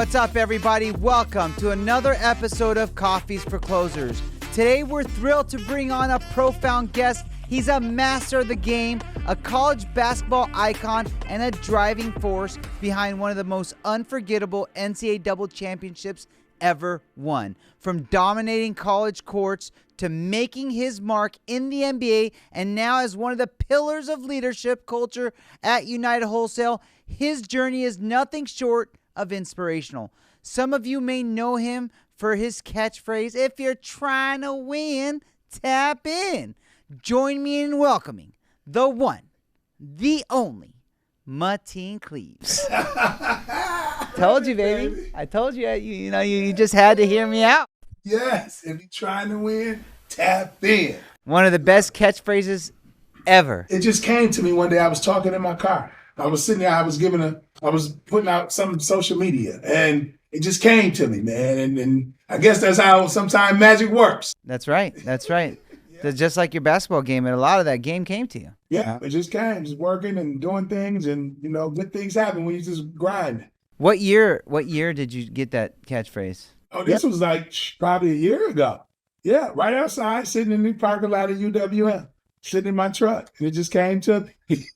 What's up, everybody? Welcome to another episode of Coffeez for Closers. Today, we're thrilled to bring on a profound guest. He's a master of the game, a college basketball icon, and a driving force behind one of the most unforgettable NCAA championships ever won. From dominating college courts to making his mark in the NBA, and now as one of the pillars of leadership culture at United Wholesale, his journey is nothing short of inspirational. Some of you may know him for his catchphrase, "If you're trying to win, tap in." Join me in welcoming the one, the only, Mateen Cleaves. Told you, baby. I told you. You just had to hear me out. Yes, if you're trying to win, tap in. One of the best catchphrases ever. It just came to me one day. I was talking in my car. I was sitting there. I was putting out some social media, and it just came to me, man. And I guess that's how sometimes magic works. That's right. Yeah. Just like your basketball game, and a lot of that game came to you. Yeah, it just came, just working and doing things, and good things happen when you just grind. What year did you get that catchphrase? Oh, this was like probably a year ago. Yeah, right outside, sitting in the parking lot of UWM, sitting in my truck, and it just came to me.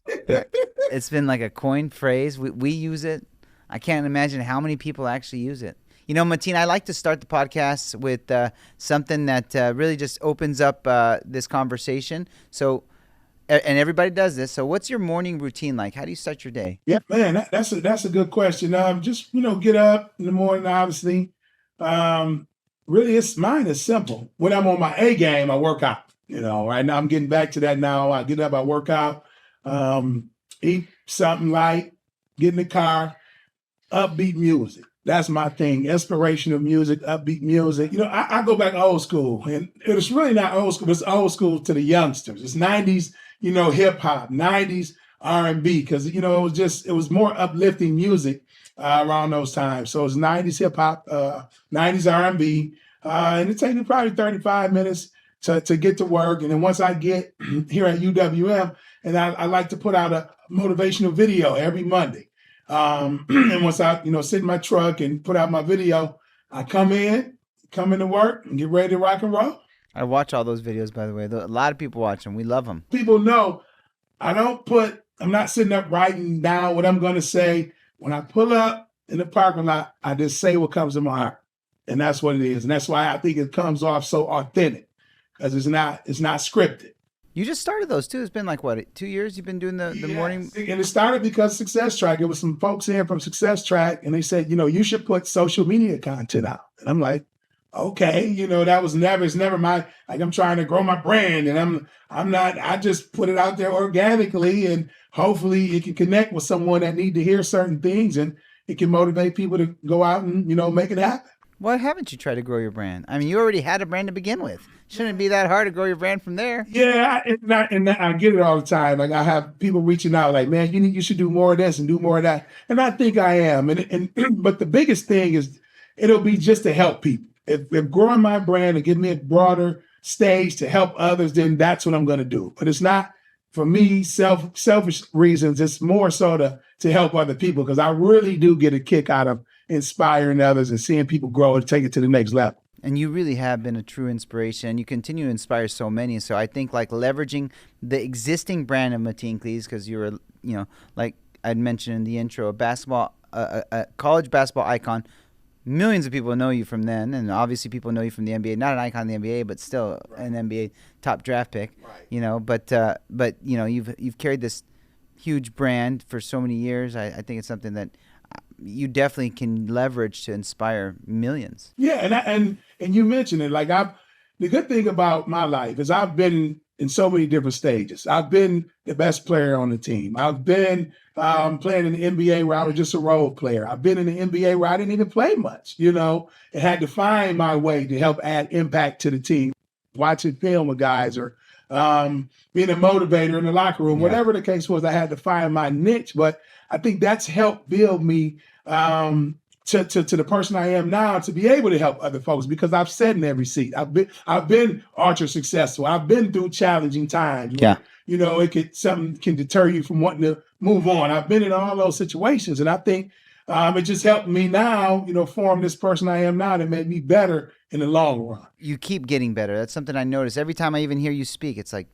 It's been like a coined phrase. We use it. I can't imagine how many people actually use it. Mateen, I like to start the podcast with something that really just opens up this conversation. So, and everybody does this. So what's your morning routine like? How do you start your day? Yeah, man, that's a good question. Just, get up in the morning, obviously. Really, mine is simple. When I'm on my A game, I work out. Right now I'm getting back to that now. I get up, I work out, eat something light, get in the car, upbeat music. That's my thing. Inspirational music, upbeat music. I go back old school, and it's really not old school. It's old school to the youngsters. It's 90s, hip hop, 90s R&B, because, it was more uplifting music around those times. So it's 90s hip hop, 90s R&B, and it takes me probably 35 minutes to get to work. And then once I get here at UWM, and I like to put out a motivational video every Monday. And once I, sit in my truck and put out my video, I come into work and get ready to rock and roll. I watch all those videos, by the way. A lot of people watch them. We love them. People know I'm not sitting up writing down what I'm going to say. When I pull up in the parking lot, I just say what comes to my heart. And that's what it is. And that's why I think it comes off so authentic, because it's not scripted. You just started those too. It's been like, 2 years you've been doing the morning? And it started because Success Track. It was some folks here from Success Track, and they said, you should put social media content out. And I'm like, okay, it's never my, like, I'm trying to grow my brand, and I just put it out there organically, and hopefully it can connect with someone that need to hear certain things, and it can motivate people to go out and, make it happen. Why haven't you tried to grow your brand? I mean, you already had a brand to begin with. Shouldn't be that hard to grow your brand from there. Yeah, and I get it all the time. Like, I have people reaching out like, man, you should do more of this and do more of that. And I think I am. But the biggest thing is it'll be just to help people. If growing my brand and give me a broader stage to help others, then that's what I'm going to do. But it's not for me, selfish reasons. It's more so to help other people, because I really do get a kick out of inspiring others and seeing people grow and take it to the next level. And you really have been a true inspiration, and you continue to inspire so many. So I think, like, leveraging the existing brand of Mateen Cleaves, because you're, like I'd mentioned in the intro, a college basketball icon. Millions of people know you from then, and obviously people know you from the NBA. Not an icon in the NBA, but still an NBA top draft pick. Right. But you've carried this huge brand for so many years. I think it's something that you definitely can leverage to inspire millions. Yeah, and you mentioned it. Like, the good thing about my life is I've been in so many different stages. I've been the best player on the team. I've been playing in the NBA where I was just a role player. I've been in the NBA where I didn't even play much, and had to find my way to help add impact to the team. Watching film with guys, or being a motivator in the locker room, whatever the case was, I had to find my niche. But I think that's helped build me to the person I am now, to be able to help other folks, because I've sat in every seat. I've been ultra successful. I've been through challenging times. Yeah. Something can deter you from wanting to move on. I've been in all those situations, and I think it just helped me now, form this person I am now that made me better in the long run. You keep getting better. That's something I notice. Every time I even hear you speak, it's like,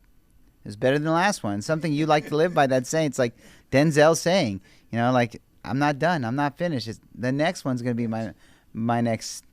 it's better than the last one. Something you like to live by, that saying. It's like Denzel saying, like, I'm not done. I'm not finished. The next one's going to be my next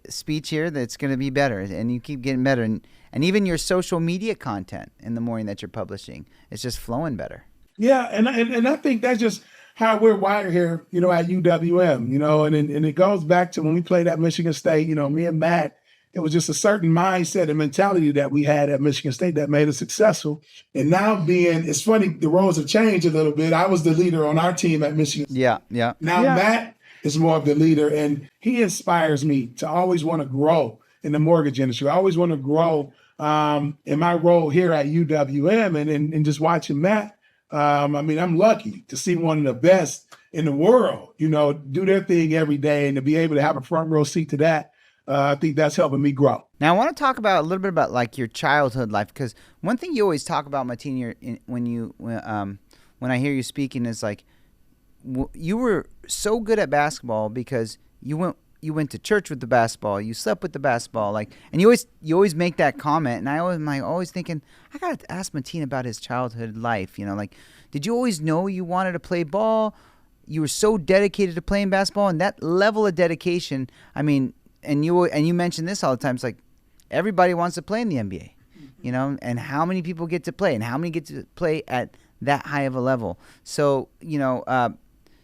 speech here. That's going to be better. And you keep getting better. And even your social media content in the morning that you're publishing, it's just flowing better. Yeah, and I think that's just how we're wired here, at UWM, and it goes back to when we played at Michigan State, me and Matt, it was just a certain mindset and mentality that we had at Michigan State that made us successful. And now it's funny, the roles have changed a little bit. I was the leader on our team at Michigan State. Yeah. Now Matt is more of the leader, and he inspires me to always want to grow in the mortgage industry. I always want to grow in my role here at UWM, and just watching Matt. I'm lucky to see one of the best in the world, do their thing every day, and to be able to have a front row seat to that. I think that's helping me grow. Now, I want to talk a little bit about like your childhood life, because one thing you always talk about, Mateen, when I hear you speaking, is like you were so good at basketball because you went to church with the basketball, you slept with the basketball, and you always make that comment, and I'm always thinking, I gotta ask Mateen about his childhood life. Did you always know you wanted to play ball? You were so dedicated to playing basketball, and that level of dedication. And you mention this all the time. It's like everybody wants to play in the NBA, and how many people get to play, and how many get to play at that high of a level. So,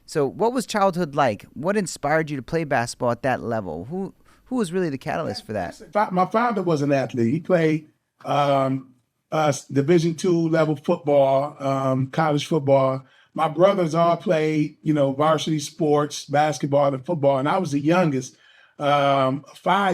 so what was childhood like? What inspired you to play basketball at that level? Who was really the catalyst for that? My father was an athlete. He played Division II level football, college football. My brothers all played, varsity sports, basketball and football, and I was the youngest. 5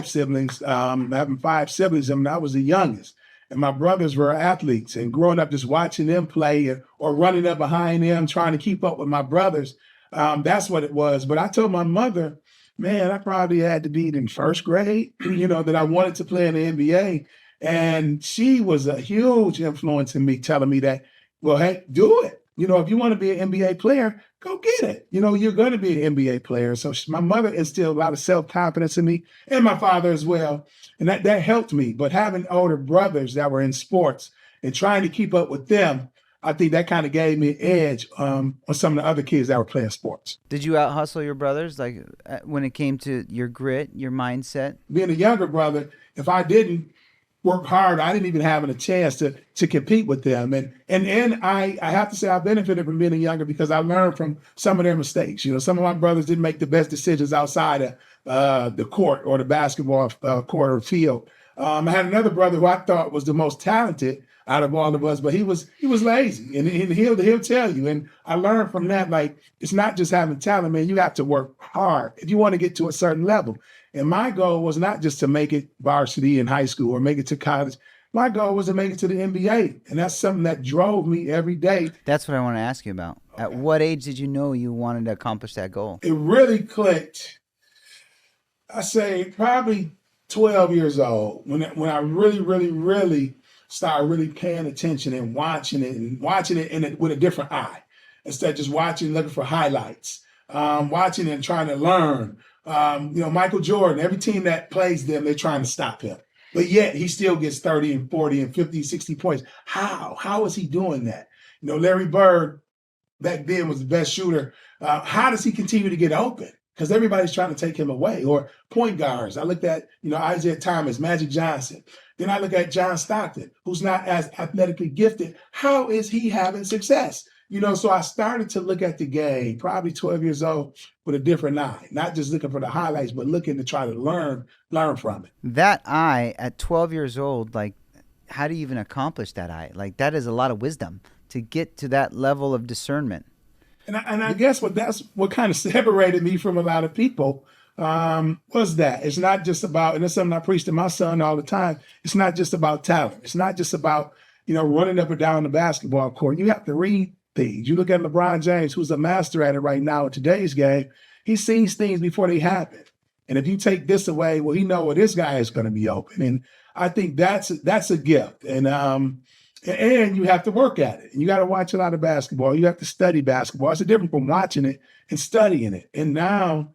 siblings, having 5 siblings, I was the youngest. And my brothers were athletes, and growing up just watching them play or running up behind them, trying to keep up with my brothers. That's what it was. But I told my mother, man, I probably had to be in first grade, that I wanted to play in the NBA. And she was a huge influence in me, telling me that, well, hey, do it. If you want to be an NBA player, go get it. You're going to be an NBA player. So my mother instilled a lot of self-confidence in me, and my father as well. And that helped me. But having older brothers that were in sports and trying to keep up with them, I think that kind of gave me an edge on some of the other kids that were playing sports. Did you out-hustle your brothers, like when it came to your grit, your mindset? Being a younger brother, if I didn't work hard, I didn't even have a chance to compete with them. And I have to say I benefited from being younger because I learned from some of their mistakes. Some of my brothers didn't make the best decisions outside of the court or the basketball court or field. I had another brother who I thought was the most talented out of all of us, but he was lazy, and he'll tell you. And I learned from that, like, it's not just having talent, man. You have to work hard if you want to get to a certain level. And my goal was not just to make it varsity in high school or make it to college. My goal was to make it to the NBA. And that's something that drove me every day. That's what I want to ask you about. Okay. At what age did you know you wanted to accomplish that goal? It really clicked, I say probably 12 years old, when I really started really paying attention and watching it with a different eye. Instead of just watching, looking for highlights, watching and trying to learn. Michael Jordan, every team that plays them, they're trying to stop him. But yet he still gets 30 and 40 and 50, 60 points. How is he doing that? Larry Bird back then was the best shooter. How does he continue to get open? Because everybody's trying to take him away. Or point guards. I looked at, Isaiah Thomas, Magic Johnson. Then I look at John Stockton, who's not as athletically gifted. How is he having success? So I started to look at the game, probably 12 years old, with a different eye, not just looking for the highlights, but looking to try to learn from it. That eye at 12 years old, like, how do you even accomplish that eye? Like, that is a lot of wisdom to get to that level of discernment. And I guess that's what kind of separated me from a lot of people was that it's not just about, and it's something I preach to my son all the time, it's not just about talent. It's not just about, running up and down the basketball court. You have to read things. You look at LeBron James, who's a master at it right now in today's game. He sees things before they happen. And if you take this away, well, he knows this guy is going to be open. And I think that's a gift. And And you have to work at it. You got to watch a lot of basketball. You have to study basketball. It's a different from watching it and studying it. And now,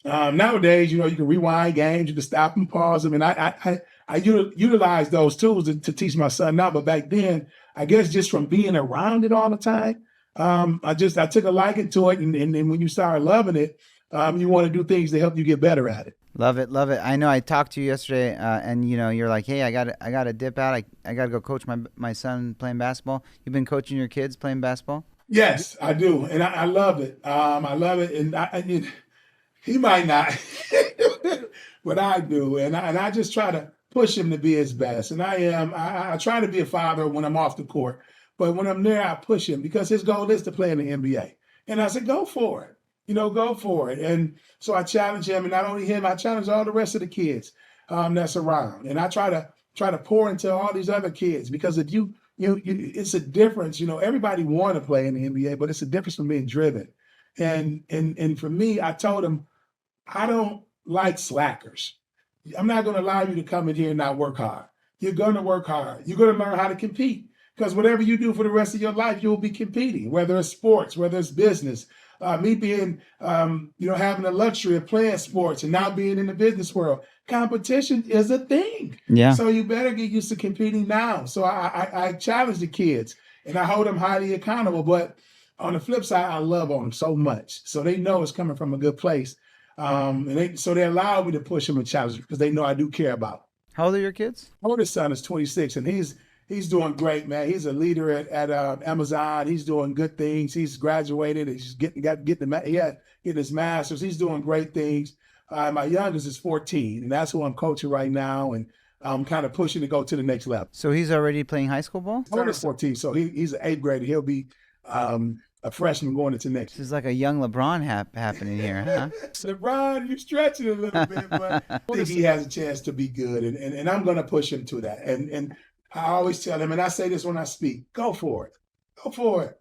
nowadays, you can rewind games. You can stop and pause them. And I utilize those tools to teach my son now. But back then, I guess just from being around it all the time, I took a liking to it. And then when you start loving it, you want to do things to help you get better at it. Love it, love it. I know I talked to you yesterday, and you're like, hey, I got to dip out. I got to go coach my son playing basketball. You've been coaching your kids playing basketball? Yes, I do, and I love it. I love it, and he might not, but I do, and I just try to push him to be his best. And I try to be a father when I'm off the court, but when I'm there, I push him because his goal is to play in the NBA. And I said, go for it. Go for it. And so I challenge him, and not only him, I challenge all the rest of the kids that's around. And I try to pour into all these other kids because if you it's a difference. Everybody want to play in the NBA, but it's a difference from being driven. And for me, I told him, I don't like slackers. I'm not going to allow you to come in here and not work hard. You're going to work hard. You're going to learn how to compete because whatever you do for the rest of your life, you'll be competing, whether it's sports, whether it's business. Me being, having the luxury of playing sports and now being in the business world, competition is a thing. Yeah. So you better get used to competing now. So I challenge the kids and I hold them highly accountable. But on the flip side, I love on them so much. So they know it's coming from a good place. So they allow me to push them and challenge because they know I do care about them. How old are your kids? My oldest son is 26 and he's doing great, man. He's a leader at Amazon. He's doing good things. He's graduated. He's getting his master's. He's doing great things. My youngest is 14, and that's who I'm coaching right now, and I'm kind of pushing to go to the next level. So he's already playing high school ball? Started 14, so he's an 8th grader. He'll be a freshman going into next. This is like a young LeBron happening here, huh? LeBron, you're stretching a little bit, but I think he has a chance to be good, and I'm going to push him to that. And I always tell him, and I say this when I speak, go for it. Go for it.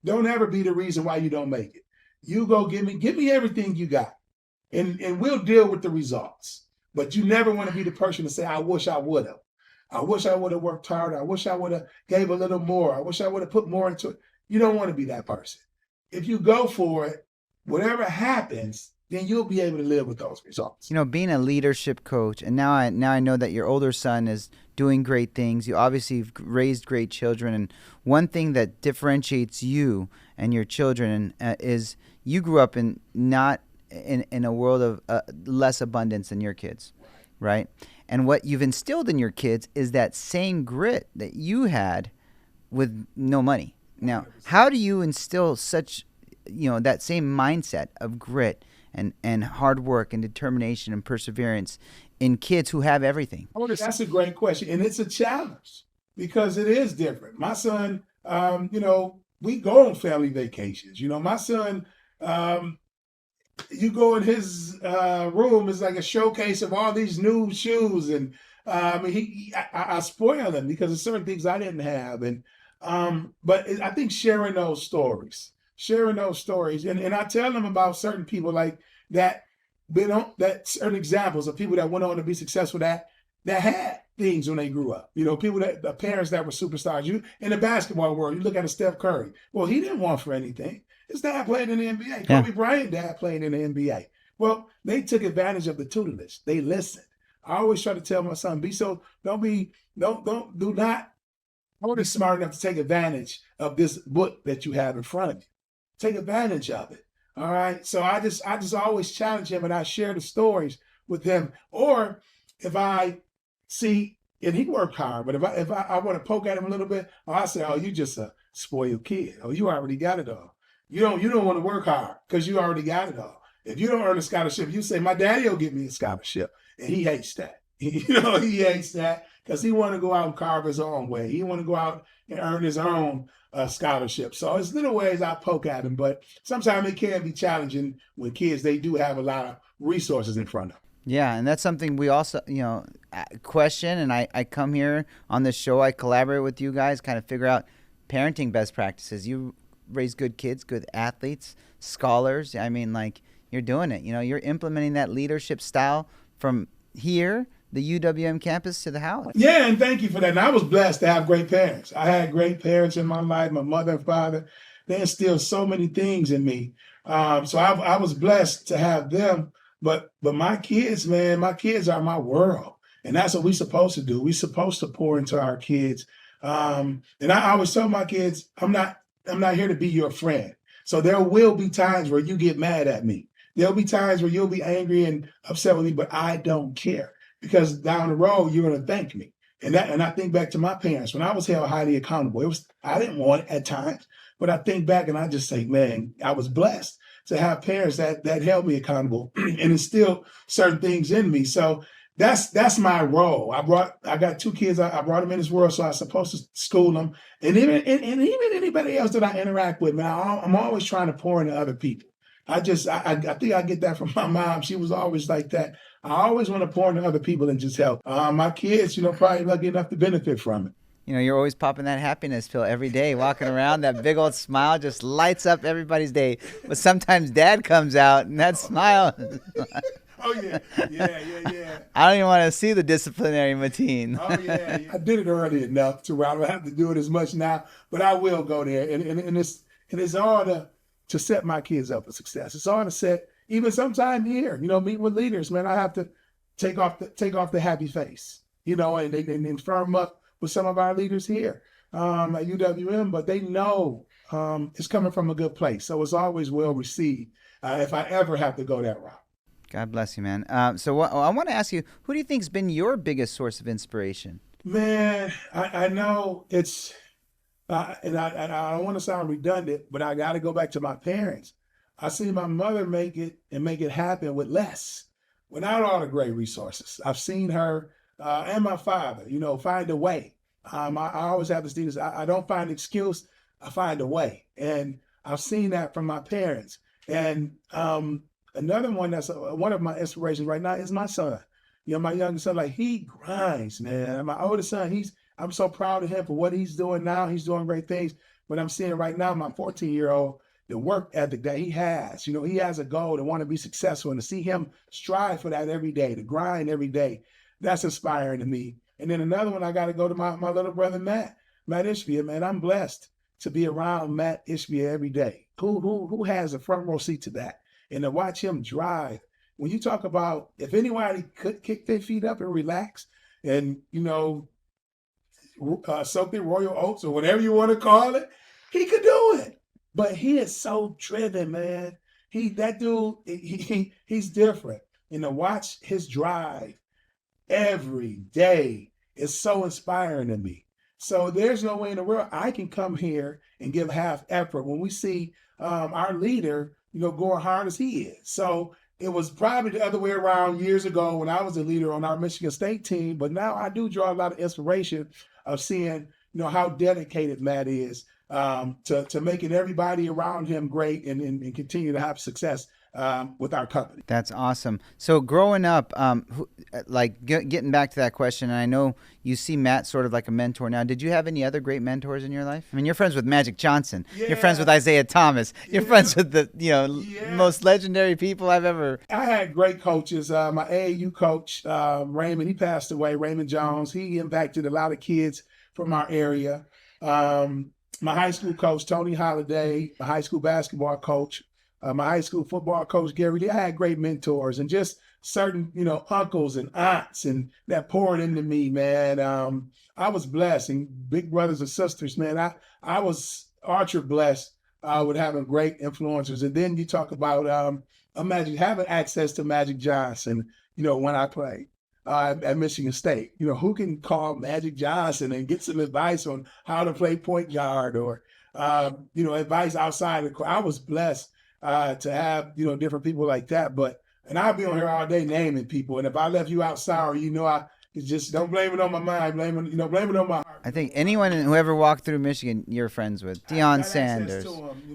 Don't ever be the reason why you don't make it. You go give me everything you got, and we'll deal with the results. But you never want to be the person to say, I wish I would have. I wish I would have worked harder. I wish I would have gave a little more. I wish I would have put more into it. You don't want to be that person. If you go for it, whatever happens, then you'll be able to live with those results. Being a leadership coach, and now I know that your older son is doing great things. You obviously have raised great children, and one thing that differentiates you and your children is you grew up not in a world of less abundance than your kids, right? And what you've instilled in your kids is that same grit that you had with no money. Now, how do you instill such, that same mindset of grit and hard work and determination and perseverance in kids who have everything? Oh, that's a great question. And it's a challenge because it is different. My son, we go on family vacations. My son, you go in his room, it's like a showcase of all these new shoes. And I spoil him because of certain things I didn't have. And but I think sharing those stories, and I tell them about certain people like that, that certain examples of people that went on to be successful that had things when they grew up. People the parents that were superstars. You in the basketball world, you look at a Steph Curry. Well, he didn't want for anything. His dad played in the NBA. Yeah. Kobe Bryant dad played in the NBA. Well, they took advantage of the tutelage. They listened. I always try to tell my son, do not be smart enough to take advantage of this book that you have in front of you. Take advantage of it. All right. So I just always challenge him and I share the stories with him. Or if I see, and he worked hard, but if I want to poke at him a little bit, I say, oh, you just a spoiled kid. Oh, you already got it all. You don't want to work hard because you already got it all. If you don't earn a scholarship, you say, my daddy will give me a scholarship. And he hates that. He hates that because he want to go out and carve his own way. He want to go out and earn his own scholarship. So it's little ways I poke at him, but sometimes it can be challenging when kids, they do have a lot of resources in front of them. Yeah, and that's something we also, question, and I come here on this show, I collaborate with you guys, kind of figure out parenting best practices. You raise good kids, good athletes, scholars. I mean, you're doing it. You're implementing that leadership style from here the UWM campus to the house. Yeah, and thank you for that. And I was blessed to have great parents. I had great parents in my life, my mother and father. They instilled so many things in me. So I was blessed to have them. But my kids, man, my kids are my world. And that's what we're supposed to do. We're supposed to pour into our kids. And I always tell my kids, I'm not here to be your friend. So there will be times where you get mad at me. There'll be times where you'll be angry and upset with me, but I don't care. Because down the road, you're going to thank me. And I think back to my parents. When I was held highly accountable, I didn't want it at times. But I think back and I just say, man, I was blessed to have parents that held me accountable and instilled certain things in me. So that's my role. I got 2 kids. I brought them in this world, so I'm supposed to school them. And even anybody else that I interact with, man, I'm always trying to pour into other people. I think I get that from my mom. She was always like that. I always want to pour into other people and just help. My kids, probably lucky enough to benefit from it. You're always popping that happiness pill every day, walking around. That big old smile just lights up everybody's day. But sometimes Dad comes out and that smile. Oh, yeah. I don't even want to see the disciplinary Mateen. Oh, yeah. I did it early enough to where I don't have to do it as much now. But I will go there. And it's all to set my kids up for success. It's all to set, even sometime here, meeting with leaders, man, I have to take off the happy face, and firm up with some of our leaders here at UWM, but they know it's coming from a good place. So it's always well received if I ever have to go that route. God bless you, man. So I want to ask you, who do you think's been your biggest source of inspiration? Man, I know it's, and I don't want to sound redundant, but I got to go back to my parents. I see my mother make it happen with less, without all the great resources. I've seen her and my father, find a way. I always have this thing, I don't find an excuse, I find a way. And I've seen that from my parents. And another one that's one of my inspirations right now is my son. My youngest son, he grinds, man. My oldest son, I'm so proud of him for what he's doing now. He's doing great things. But I'm seeing right now, my 14-year-old, the work ethic that he has. He has a goal to want to be successful, and to see him strive for that every day, to grind every day. That's inspiring to me. And then another one, I got to go to my little brother, Matt Ishbia, man. I'm blessed to be around Matt Ishbia every day. Who has a front row seat to that? And to watch him drive. When you talk about, if anybody could kick their feet up and relax and, something Royal Oats or whatever you want to call it, he could do it. But he is so driven, man. That dude, he's different. And to watch his drive every day is so inspiring to me. So there's no way in the world I can come here and give half effort when we see our leader, going hard as he is. So it was probably the other way around years ago when I was a leader on our Michigan State team. But now I do draw a lot of inspiration of seeing, how dedicated Matt is to making everybody around him great and continue to have success with our company. That's awesome. So growing up, getting back to that question, and I know you see Matt sort of like a mentor now. Did you have any other great mentors in your life? I mean, you're friends with Magic Johnson. Yeah. You're friends with Isaiah Thomas. You're friends with the most legendary people I've ever. I had great coaches. My AAU coach, Raymond, he passed away. Raymond Jones. He impacted a lot of kids from our area. My high school coach, Tony Holliday. My high school basketball coach. My high school football coach, Gary D. I had great mentors and just certain, uncles and aunts and that poured into me, man. I was blessed, and big brothers and sisters, man. I was ultra blessed with having great influencers. And then you talk about imagine having access to Magic Johnson, when I played at Michigan State. Who can call Magic Johnson and get some advice on how to play point guard or, advice outside the court. I was blessed to have, different people like that. And I'll be on here all day naming people. And if I left you out sour, I just don't blame it on my mind. Blame it on my heart. I think anyone who ever walked through Michigan, you're friends with. Deion Sanders,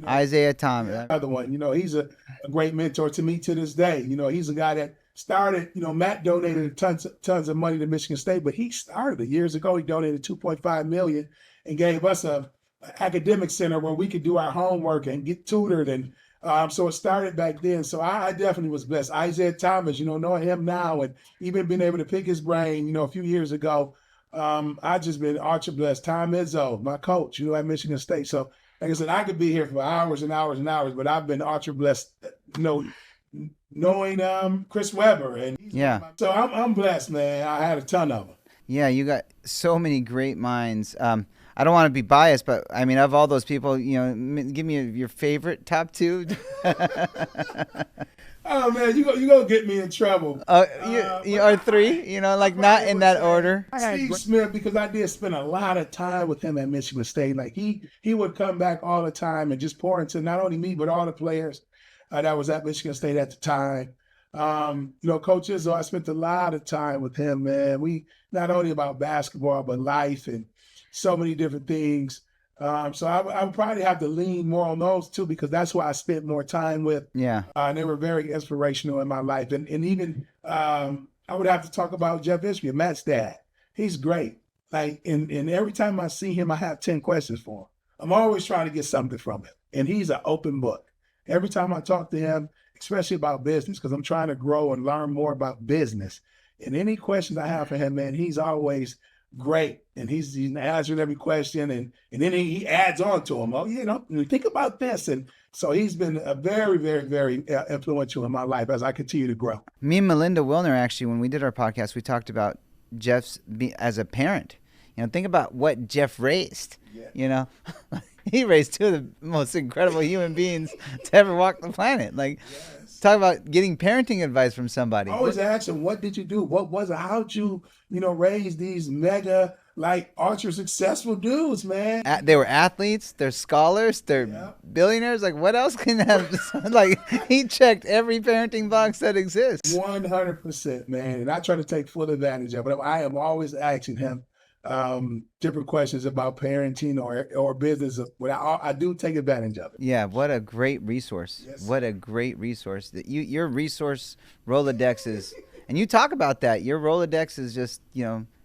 Isaiah Thomas. Another one, he's a great mentor to me to this day. He's a guy that started, Matt donated tons of money to Michigan State, but he started it years ago. He donated $2.5 million and gave us a academic center where we could do our homework and get tutored. And so it started back then. So I definitely was blessed. Isaiah Thomas, knowing him now and even being able to pick his brain, a few years ago, I just been ultra blessed. Tom Izzo, my coach, at Michigan State. So like I said, I could be here for hours and hours and hours, but I've been ultra blessed, knowing Chris Webber. And so I'm blessed, man. I had a ton of them. Yeah, you got so many great minds. I don't want to be biased, but I mean, of all those people, give me your favorite top two. Oh man, you gonna get me in trouble. You are three, like not in that order. Steve Smith, because I did spend a lot of time with him at Michigan State. Like he would come back all the time and just pour into not only me but all the players that was at Michigan State at the time. Coach Izzo, I spent a lot of time with him, man. We not only about basketball but life and so many different things. So I would probably have to lean more on those two because that's who I spent more time with. Yeah. And they were very inspirational in my life. And even I would have to talk about Jeff Ishmael, Matt's dad. He's great. Like, and every time I see him, I have 10 questions for him. I'm always trying to get something from him. And he's an open book. Every time I talk to him, especially about business, because I'm trying to grow and learn more about business. And any questions I have for him, man, he's always great. And he's answering every question. And then he adds on to them. Oh, think about this. And so he's been a very, very, very influential in my life as I continue to grow. Me and Melinda Wilner, actually, when we did our podcast, we talked about Jeff's as a parent. Think about what Jeff raised. Yeah. He raised two of the most incredible human beings to ever walk the planet. Like, talk about getting parenting advice from somebody. I always ask him, what did you do? What was it? How'd you, raise these mega, ultra successful dudes, man? They were athletes. They're scholars. They're billionaires. Like, what else can have? He checked every parenting box that exists. 100%, man. And I try to take full advantage of it. I am always asking him different questions about parenting or business. I do take advantage of it. Yeah, what a great resource. Yes. What a great resource. Your resource Rolodex is, and you talk about that, your Rolodex is just,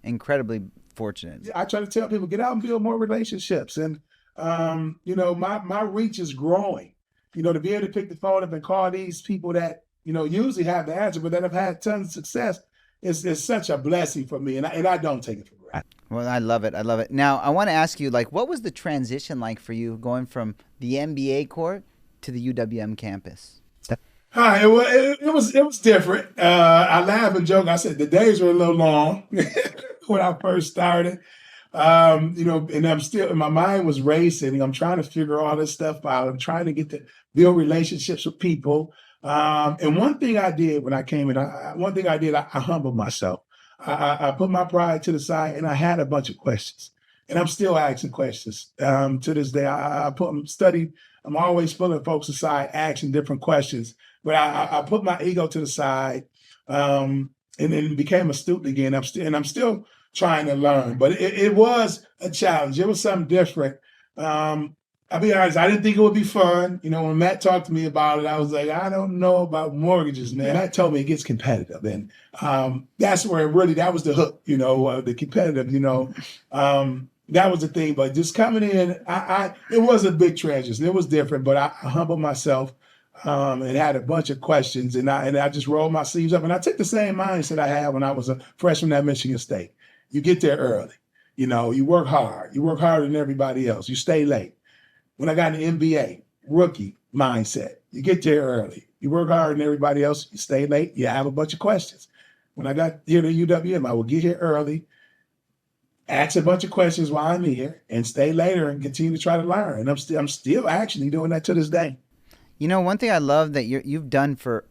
incredibly fortunate. I try to tell people, get out and build more relationships. And, my reach is growing. To be able to pick the phone up and call these people that, usually have the answer, but that have had tons of success is such a blessing for me. And I don't take it for granted. Well, I love it. I love it. Now, I want to ask you, what was the transition like for you going from the NBA court to the UWM campus? Hi, it was different. I laugh and joke. I said the days were a little long when I first started. And I'm still, my mind was racing. I'm trying to figure all this stuff out. I'm trying to get to build relationships with people. And one thing I did when I came in, I humbled myself. I put my pride to the side and I had a bunch of questions. And I'm still asking questions. To this day, I'm always pulling folks aside, asking different questions. But I put my ego to the side and then became a student again. I'm still trying to learn. But it was a challenge. It was something different. I'll be honest, I didn't think it would be fun. When Matt talked to me about it, I was like, I don't know about mortgages, man. Matt told me it gets competitive. And that's where that was the hook, the competitive, that was the thing. But just coming in, it was a big transition. It was different, but I humbled myself and had a bunch of questions. And I just rolled my sleeves up. And I took the same mindset I had when I was a freshman at Michigan State. You get there early. You work hard. You work harder than everybody else. You stay late. When I got an MBA, rookie mindset, you get there early. You work harder than everybody else. You stay late. You have a bunch of questions. When I got here to UWM, I would get here early, ask a bunch of questions while I'm here, and stay later and continue to try to learn. And I'm still actually doing that to this day. One thing I love that you've done for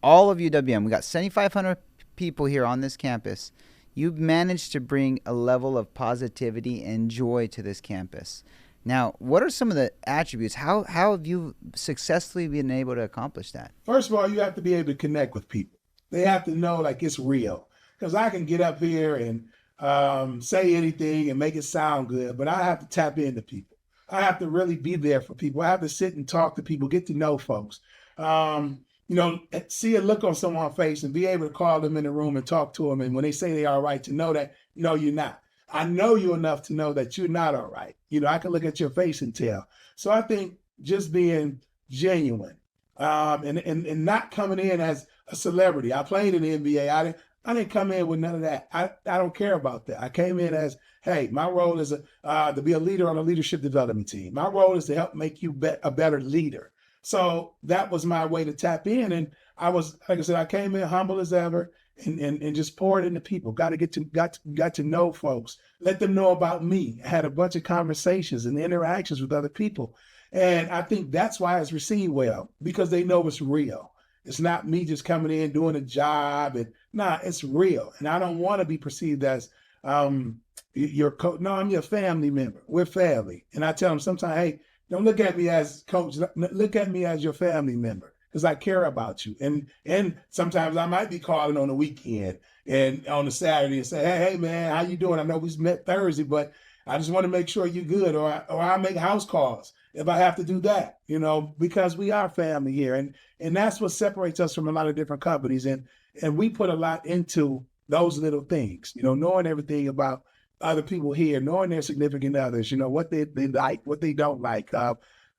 all of UWM, we got 7,500 people here on this campus. You've managed to bring a level of positivity and joy to this campus. Now, what are some of the attributes? How have you successfully been able to accomplish that? First of all, you have to be able to connect with people. They have to know it's real. Because I can get up here and say anything and make it sound good, but I have to tap into people. I have to really be there for people. I have to sit and talk to people, get to know folks. See a look on someone's face and be able to call them in the room and talk to them. And when they say they are right, to know that, no, you're not. I know you enough to know that you're not all right. I can look at your face and tell. So I think just being genuine, and not coming in as a celebrity. I played in the NBA. I didn't come in with none of that. I don't care about that. I came in as, hey, my role is to be a leader on a leadership development team. My role is to help make you a better leader. So that was my way to tap in. And I was, like I said, I came in humble as ever and just poured into people. Got to know folks, let them know about me. I had a bunch of conversations and interactions with other people. And I think that's why it's received well, because they know it's real. It's not me just coming in doing a job, and it's real. And I don't want to be perceived as your coach. No, I'm your family member. We're family. And I tell them sometimes, hey, don't look at me as coach. Look at me as your family member, because I care about you. And sometimes I might be calling on the weekend and on a Saturday and say, hey man, how you doing? I know we met Thursday, but I just want to make sure you're good. Or I make house calls if I have to do that, because we are family here. And that's what separates us from a lot of different companies. And we put a lot into those little things, knowing everything about other people here, knowing their significant others, what they like, what they don't like,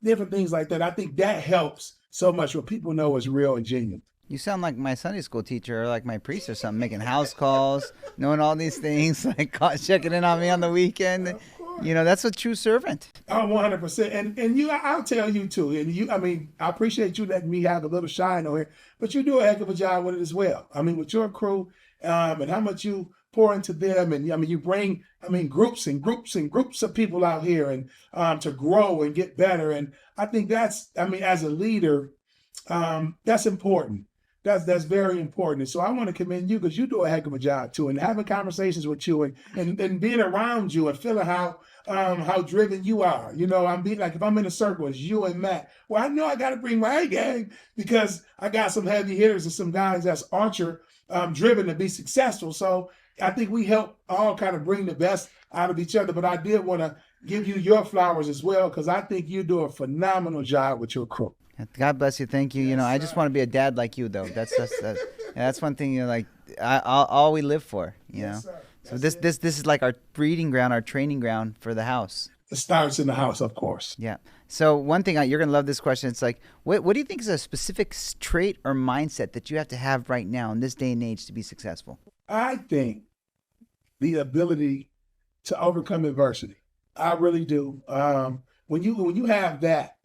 different things like that. I think that helps so much when people know it's real and genuine. You sound like my Sunday school teacher or like my priest or something, making house calls, knowing all these things, like checking in on me on the weekend. That's a true servant. Oh, 100%. And I'll tell you too. And I appreciate you letting me have a little shine over here, but you do a heck of a job with it as well. With your crew, and how much you pour into them. And you bring, groups and groups and groups of people out here and to grow and get better. And I think that's, as a leader, that's important. That's very important. And so I want to commend you, because you do a heck of a job too. And having conversations with you and being around you and feeling how driven you are. I'm being like, if I'm in a circle, it's you and Matt. Well, I know I got to bring my A game, because I got some heavy hitters and some guys that's archer driven to be successful. So I think we help all kind of bring the best out of each other. But I did want to give you your flowers as well, because I think you do a phenomenal job with your crew. God bless you. Thank you. I just want to be a dad like you, though. That's one thing. All we live for. Yes, sir. So this is like our breeding ground, our training ground for the house. It starts in the house, of course. Yeah. So one thing, you're gonna love this question. It's like, what do you think is a specific trait or mindset that you have to have right now in this day and age to be successful? I think the ability to overcome adversity. I really do. When you have that,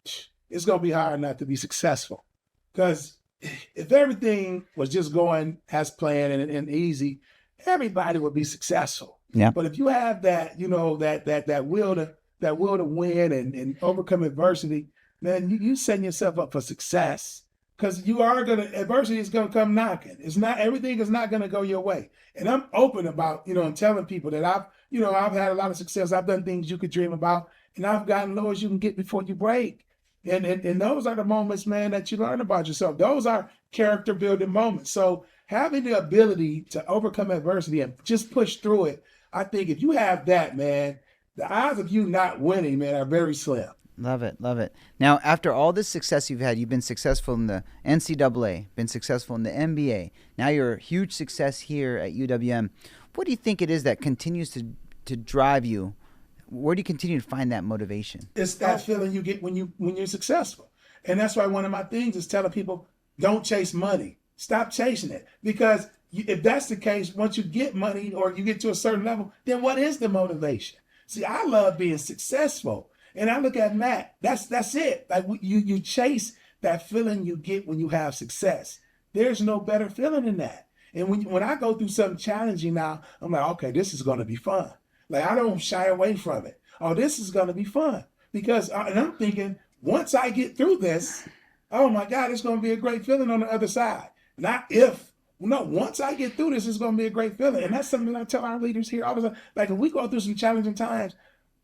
it's going to be hard not to be successful, because if everything was just going as planned and easy, everybody would be successful. Yeah. But if you have that, that will to win and overcome adversity, then you setting yourself up for success, because adversity is going to come knocking. Everything is not going to go your way. And I'm open about, and telling people that I've had a lot of success. I've done things you could dream about, and I've gotten low as you can get before you break. And those are the moments, man, that you learn about yourself. Those are character building moments. So having the ability to overcome adversity and just push through it, I think if you have that, man, the odds of you not winning, man, are very slim. Love it. Love it. Now, after all this success you've had, you've been successful in the NCAA, been successful in the NBA. Now you're a huge success here at UWM. What do you think it is that continues to drive you? Where do you continue to find that motivation? It's that feeling you get when you're successful. And that's why one of my things is telling people, don't chase money. Stop chasing it. Because if that's the case, once you get money or you get to a certain level, then what is the motivation? See, I love being successful. And I look at Matt, that's it. Like you chase that feeling you get when you have success. There's no better feeling than that. And when I go through something challenging now, I'm like, okay, this is going to be fun. Like, I don't shy away from it. Oh, this is going to be fun. Because, and I'm thinking, once I get through this, oh my God, it's going to be a great feeling on the other side. Not if. No, once I get through this, it's going to be a great feeling. And that's something I tell our leaders here all the time. Like, if we go through some challenging times,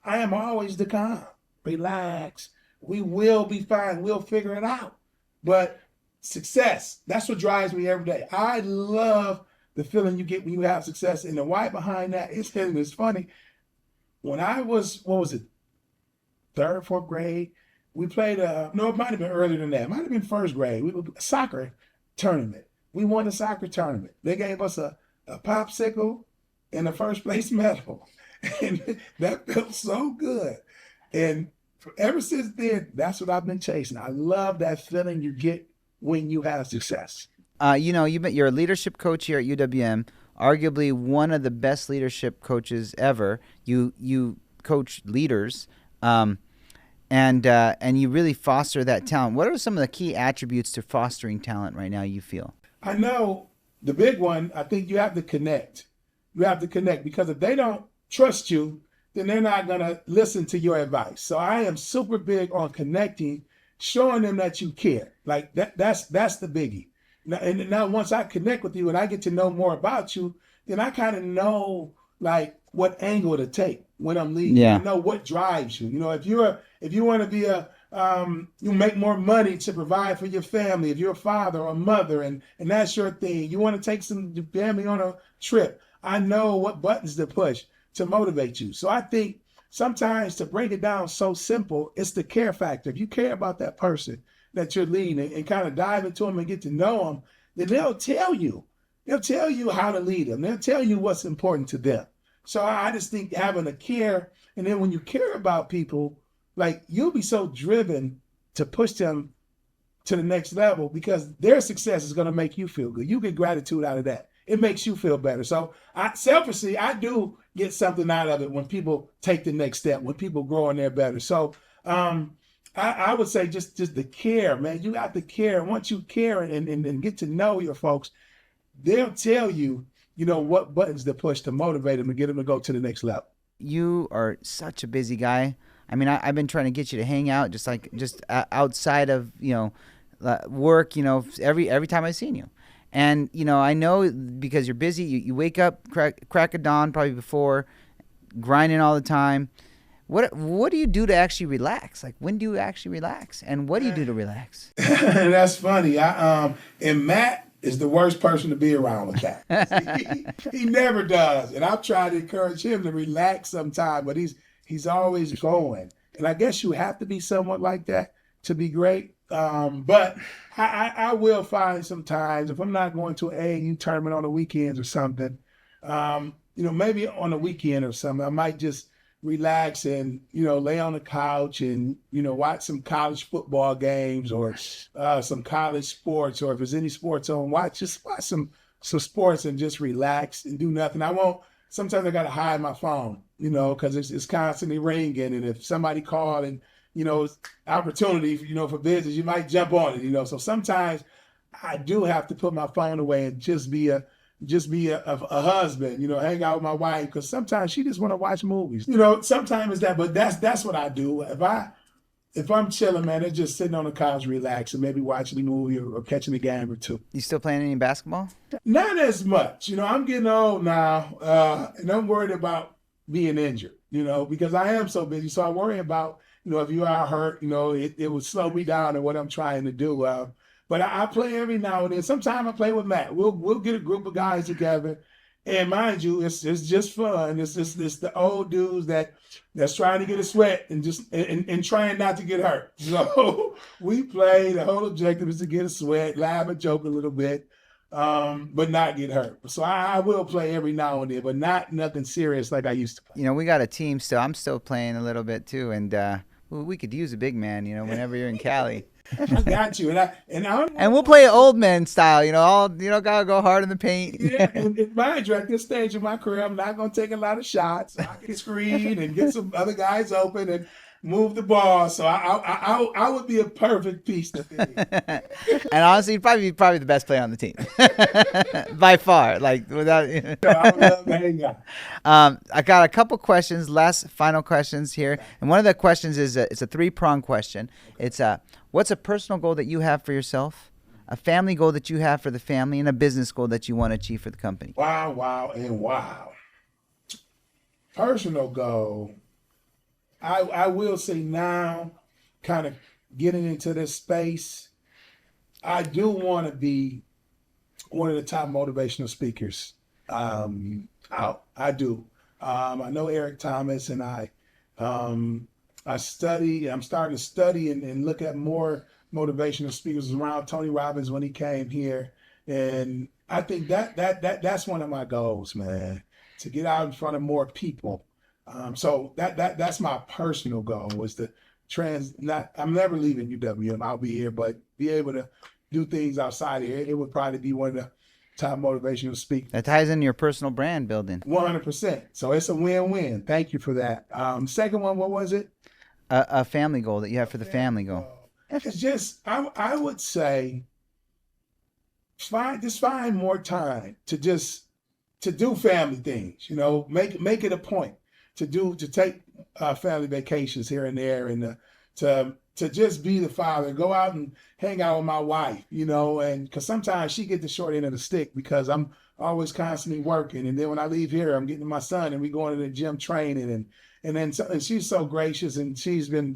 I am always the calm. Relax. We will be fine. We'll figure it out. But success, that's what drives me every day. I love the feeling you get when you have success. And the why behind that is it's funny. When I was, third, fourth grade, we played no, it might have been earlier than that. It might have been first grade. We were a soccer tournament. We won the soccer tournament. They gave us a popsicle and a first place medal. And that felt so good. And ever since then, that's what I've been chasing. I love that feeling you get when you have success. You're a leadership coach here at UWM, arguably one of the best leadership coaches ever. You coach leaders, and you really foster that talent. What are some of the key attributes to fostering talent right now, you feel? I know the big one, I think you have to connect. You have to connect, because if they don't trust you, then they're not going to listen to your advice. So I am super big on connecting, showing them that you care. Like that's the biggie. Now once I connect with you and I get to know more about you, then I kind of know like what angle to take when I'm leading. Yeah. I know what drives you. If you want to be you make more money to provide for your family, if you're a father or a mother, and that's your thing. You want to take some family on a trip. I know what buttons to push to motivate you. So I think sometimes, to break it down so simple, it's the care factor. If you care about that person that you're leading and kind of dive into them and get to know them, then they'll tell you. They'll tell you how to lead them. They'll tell you what's important to them. So I just think having a care, and then when you care about people, like, you'll be so driven to push them to the next level, because their success is going to make you feel good. You get gratitude out of that. It makes you feel better. So selfishly, I do get something out of it when people take the next step, when people grow and they're better. So I would say just the care, man. You got to care. Once you care and get to know your folks, they'll tell you, what buttons to push to motivate them and get them to go to the next level. You are such a busy guy. I mean, I've been trying to get you to hang out just outside of, work, every time I've seen you. And, I know because you're busy, you wake up, crack of dawn, probably before, grinding all the time. What do you do to actually relax? Like, when do you actually relax? And what do you do to relax? That's funny. And Matt is the worst person to be around with that. He never does. And I've tried to encourage him to relax sometime, but he's always going. And I guess you have to be somewhat like that to be great. But I will find sometimes, if I'm not going to an AAU tournament on the weekends or something, maybe on a weekend or something, I might just relax and, lay on the couch and, watch some college football games or some college sports, or if there's any sports on, watch some sports and just relax and do nothing. Sometimes I got to hide my phone, because it's constantly ringing. And if somebody called and, opportunity, for business, you might jump on it, So sometimes I do have to put my phone away and just be a husband, hang out with my wife, because sometimes she just want to watch movies. Sometimes it's that, but that's what I do. If I'm chilling, man, they're just sitting on the couch, relaxing, maybe watching a movie or catching a game or two. You still playing any basketball? Not as much. I'm getting old now, and I'm worried about being injured, because I am so busy. So I worry about, if you are hurt, it would slow me down in what I'm trying to do. But I play every now and then. Sometimes I play with Matt. We'll get a group of guys together, and mind you, it's just fun. It's the old dudes that's trying to get a sweat and just and trying not to get hurt. So we play. The whole objective is to get a sweat, laugh and joke a little bit, but not get hurt. So I will play every now and then, but not nothing serious like I used to play. We got a team still. I'm still playing a little bit too, and we could use a big man, whenever you're in Cali. I got you, and we'll play old man style, gotta go hard in the paint. Yeah, and mind you, at this stage of my career, I'm not gonna take a lot of shots. I can screen and get some other guys open and move the ball. So I would be a perfect piece to fit. And honestly, you'd probably be the best player on the team by far. Like without. I love hanging out. I got a couple questions, final questions here, and one of the questions is it's a 3-prong question. It's what's a personal goal that you have for yourself, a family goal that you have for the family, and a business goal that you want to achieve for the company? Wow, and wow. Personal goal. I will say now, kind of getting into this space, I do want to be one of the top motivational speakers out. I do. I know Eric Thomas, and I'm starting to study and look at more motivational speakers around Tony Robbins when he came here. And I think that's one of my goals, man, to get out in front of more people So that's my personal goal, was to I'm never leaving UWM. I'll be here, but be able to do things outside of here. It would probably be one of the top motivational speakers. That ties into your personal brand building. 100%. So it's a win-win. Thank you for that. Second one, what was it? A family goal that you have for the family goal. It's just, I would say, find more time to do family things. Make it a point to take family vacations here and there, and to just be the father, go out and hang out with my wife, and because sometimes she get the short end of the stick because I'm always constantly working, and then when I leave here, I'm getting my son and we going to the gym training, and she's so gracious, and she's been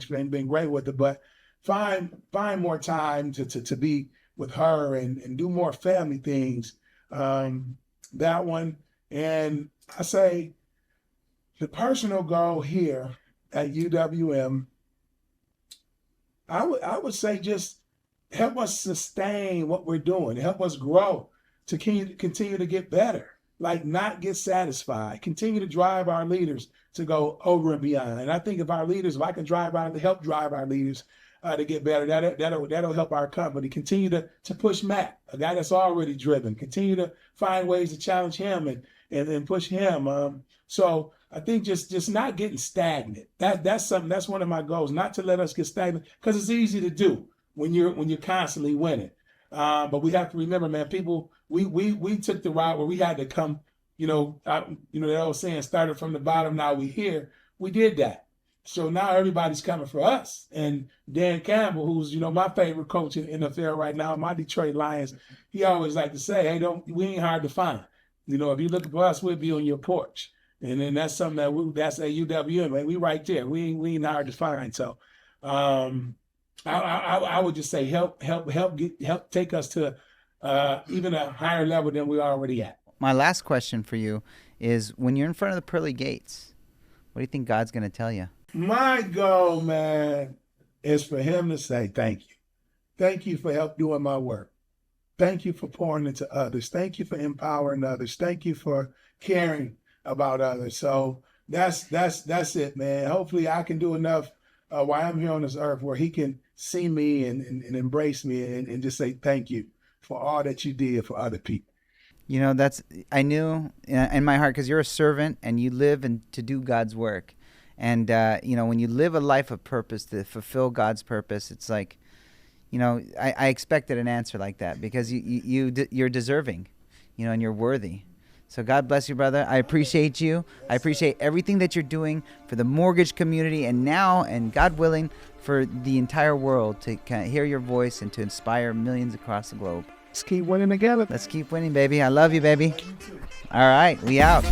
great with it, but find more time to be with her and do more family things. That one, and I say the personal goal here at UWM, I would say just help us sustain what we're doing, help us grow, to continue to get better, like not get satisfied, continue to drive our leaders to go over and beyond. And I think if I can help drive our leaders to get better, that'll help our company continue to push Matt, a guy that's already driven, continue to find ways to challenge him and push him. So I think just not getting stagnant. That's one of my goals, not to let us get stagnant, because it's easy to do when you're constantly winning. But we have to remember, man, people, we took the route where we had to come, that old saying, started from the bottom, now we here. We did that. So now everybody's coming for us. And Dan Campbell, who's, my favorite coach in the NFL right now, my Detroit Lions, he always like to say, hey, we ain't hard to find. If you look for us, we'll be on your porch. And then that's something that's at UWM, man. We right there. We ain't hard to find. So I would just say help take us to even a higher level than we're already at. My last question for you is, when you're in front of the pearly gates, what do you think God's going to tell you? My goal, man, is for him to say thank you. Thank you for help doing my work. Thank you for pouring into others. Thank you for empowering others. Thank you for caring about others. So that's it, man. Hopefully I can do enough while I'm here on this earth where he can see me and embrace me and just say thank you for all that you did for other people. I knew in my heart, because you're a servant and you live to do God's work. And, when you live a life of purpose to fulfill God's purpose, it's like, I expected an answer like that, because you're deserving, and you're worthy. So God bless you, brother. I appreciate you. I appreciate everything that you're doing for the mortgage community, and now, and God willing, for the entire world to kind of hear your voice and to inspire millions across the globe. Let's keep winning together. Let's keep winning, baby. I love you, baby. All right, we out.